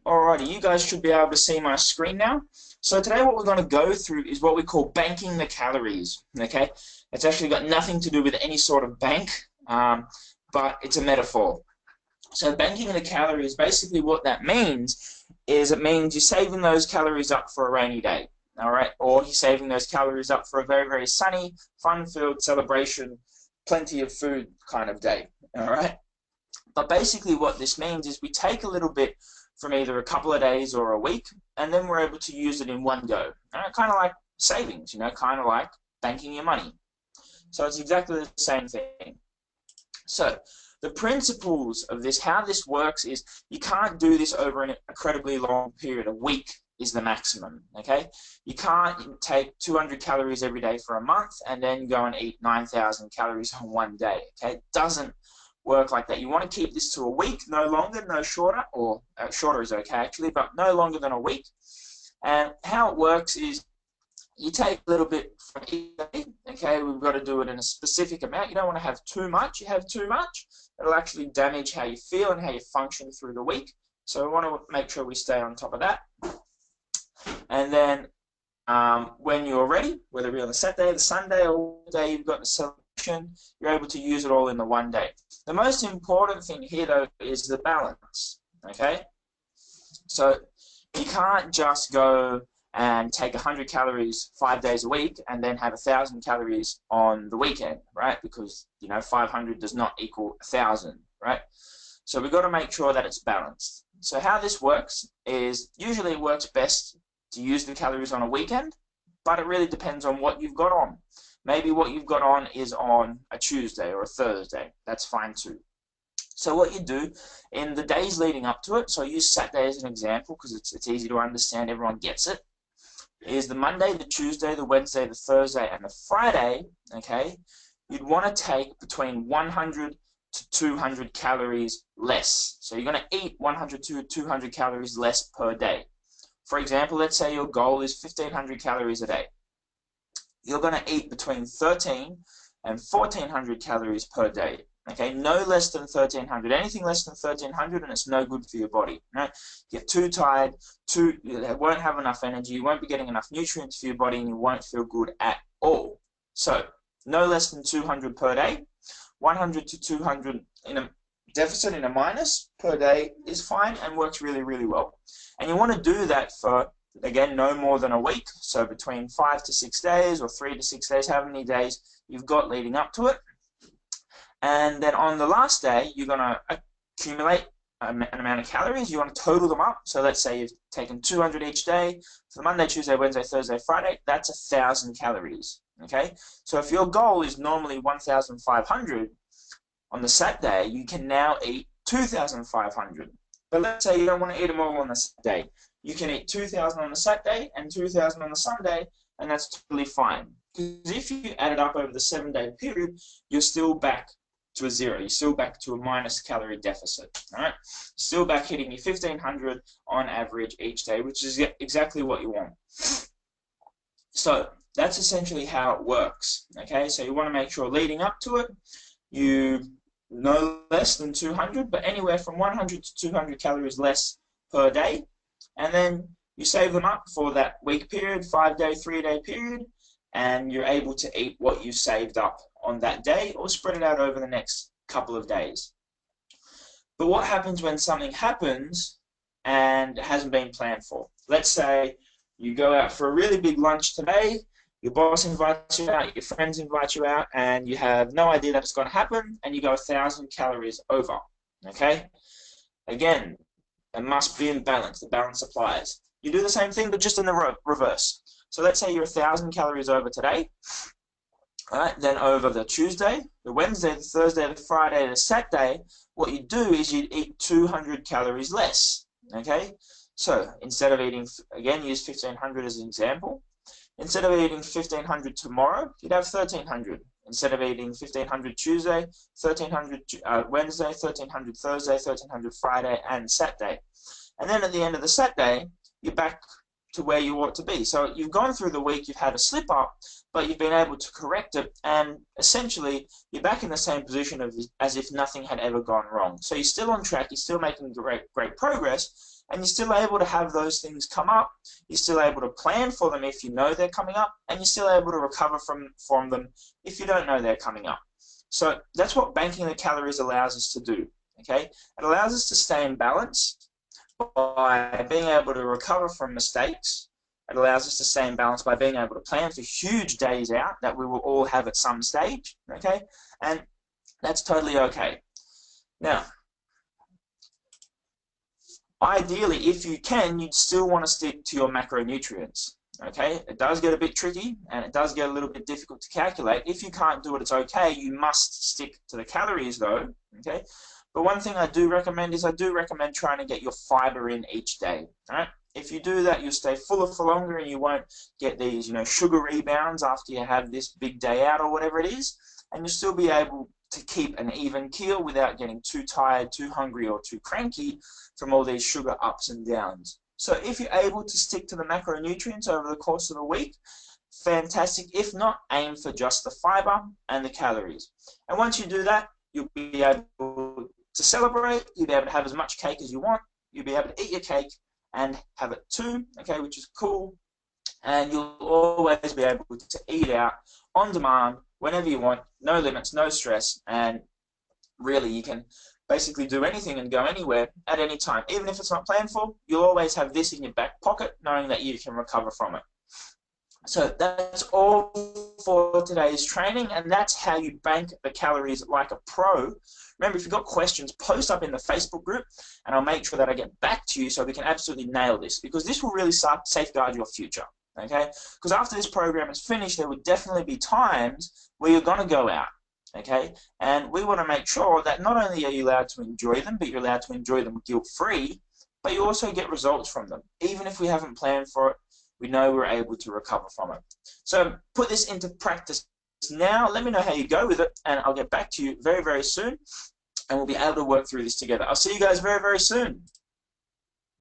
Alrighty, you guys should be able to see my screen now. So today what we're going to go through is what we call banking the calories, okay? It's actually got nothing to do with any sort of bank, but it's a metaphor. So banking the calories, basically what that means is it means you're saving those calories up for a rainy day, all right? Or you're saving those calories up for a very, very sunny, fun-filled celebration, plenty of food kind of day, all right? But basically what this means is we take a little bit from either a couple of days or a week, and then we're able to use it in one go. Kind of like savings, kind of like banking your money. So it's exactly the same thing. So the principles of this, how this works is you can't do this over an incredibly long period. A week is the maximum, okay? You can't take 200 calories every day for a month and then go and eat 9,000 calories on one day, okay? It doesn't work like that. You want to keep this to a week, no longer, no shorter, or shorter is okay actually, but no longer than a week. And how it works is you take a little bit from each day, okay? We've got to do it in a specific amount. You don't want to have too much. You have too much, it'll actually damage how you feel and how you function through the week. So we want to make sure we stay on top of that. And then when you're ready, whether it be on the Saturday, the Sunday, or the day you've got the celebration, you're able to use it all in the one day. The most important thing here, though, is the balance, okay? So you can't just go and take 100 calories 5 days a week and then have 1,000 calories on the weekend, right? Because, 500 does not equal 1,000, right? So we've got to make sure that it's balanced. So how this works is usually it works best to use the calories on a weekend, but it really depends on what you've got on. Maybe what you've got on is on a Tuesday or a Thursday. That's fine too. So what you do in the days leading up to it, so I use Saturday as an example because it's easy to understand, everyone gets it, is the Monday, the Tuesday, the Wednesday, the Thursday, and the Friday, okay, you'd want to take between 100 to 200 calories less. So you're going to eat 100 to 200 calories less per day. For example, let's say your goal is 1,500 calories a day. You're going to eat between 1,300 and 1,400 calories per day. Okay, no less than 1,300. Anything less than 1,300 and it's no good for your body. Right? You get too tired, you won't have enough energy, you won't be getting enough nutrients for your body, and you won't feel good at all. So, no less than 200 per day. 100 to 200 in a deficit, in a minus per day is fine and works really, really well. And you want to do that for, again, no more than a week. So between 5 to 6 days or 3 to 6 days, however many days you've got leading up to it. And then on the last day, you're going to accumulate an amount of calories. You want to total them up. So let's say you've taken 200 each day for Monday, Tuesday, Wednesday, Thursday, Friday. That's 1,000 calories. Okay. So if your goal is normally 1,500 on the Saturday, you can now eat 2,500. But let's say you don't want to eat them all on the Saturday. You can eat 2,000 on the Saturday and 2,000 on the Sunday, and that's totally fine. Because if you add it up over the 7-day period, you're still back to a zero. You're still back to a minus calorie deficit. All right? You're still back hitting your 1,500 on average each day, which is exactly what you want. So that's essentially how it works. Okay, so you want to make sure leading up to it, you no less than 200, but anywhere from 100 to 200 calories less per day, and then you save them up for that week period, 5-day, 3-day period, and you're able to eat what you saved up on that day or spread it out over the next couple of days. But what happens when something happens and it hasn't been planned for? Let's say you go out for a really big lunch today, your boss invites you out, your friends invite you out, and you have no idea that it's going to happen, and you go 1,000 calories over, okay? Again, it must be in balance. The balance applies. You do the same thing, but just in the reverse. So let's say you're 1,000 calories over today, all right? Then over the Tuesday, the Wednesday, the Thursday, the Friday, the Saturday, what you do is you eat 200 calories less, okay? So instead of eating, again, use 1,500 as an example. Instead of eating 1,500 tomorrow, you'd have 1,300. Instead of eating 1,500 Tuesday, 1,300 Wednesday, 1,300 Thursday, 1,300 Friday, and Saturday. And then at the end of the Saturday, you're back to where you ought to be. So you've gone through the week, you've had a slip up, but you've been able to correct it, and essentially you're back in the same position as if nothing had ever gone wrong. So you're still on track, you're still making great progress, and you're still able to have those things come up, you're still able to plan for them if you know they're coming up, and you're still able to recover from them if you don't know they're coming up. So that's what banking the calories allows us to do. Okay, it allows us to stay in balance by being able to recover from mistakes. It allows us to stay in balance by being able to plan for huge days out that we will all have at some stage. Okay, and that's totally okay. Now, ideally, if you can, you'd still want to stick to your macronutrients. Okay, it does get a bit tricky and it does get a little bit difficult to calculate. If you can't do it, it's okay. You must stick to the calories though. Okay, but one thing I do recommend is trying to get your fiber in each day. All right, if you do that, you'll stay fuller for longer and you won't get these, sugar rebounds after you have this big day out or whatever it is, and you'll still be able to keep an even keel without getting too tired, too hungry, or too cranky from all these sugar ups and downs. So if you're able to stick to the macronutrients over the course of the week, fantastic. If not, aim for just the fiber and the calories. And once you do that, you'll be able to celebrate, you'll be able to have as much cake as you want, you'll be able to eat your cake and have it too, okay, which is cool. And you'll always be able to eat out on demand whenever you want, no limits, no stress, and really you can basically do anything and go anywhere at any time. Even if it's not planned for, you'll always have this in your back pocket knowing that you can recover from it. So that's all for today's training, and that's how you bank the calories like a pro. Remember, if you've got questions, post up in the Facebook group, and I'll make sure that I get back to you so we can absolutely nail this, because this will really safeguard your future. Okay? Because after this program is finished, there will definitely be times where you're going to go out. Okay, and we want to make sure that not only are you allowed to enjoy them, but you're allowed to enjoy them guilt-free, but you also get results from them. Even if we haven't planned for it, we know we're able to recover from it. So put this into practice now. Let me know how you go with it, and I'll get back to you very, very soon, and we'll be able to work through this together. I'll see you guys very, very soon.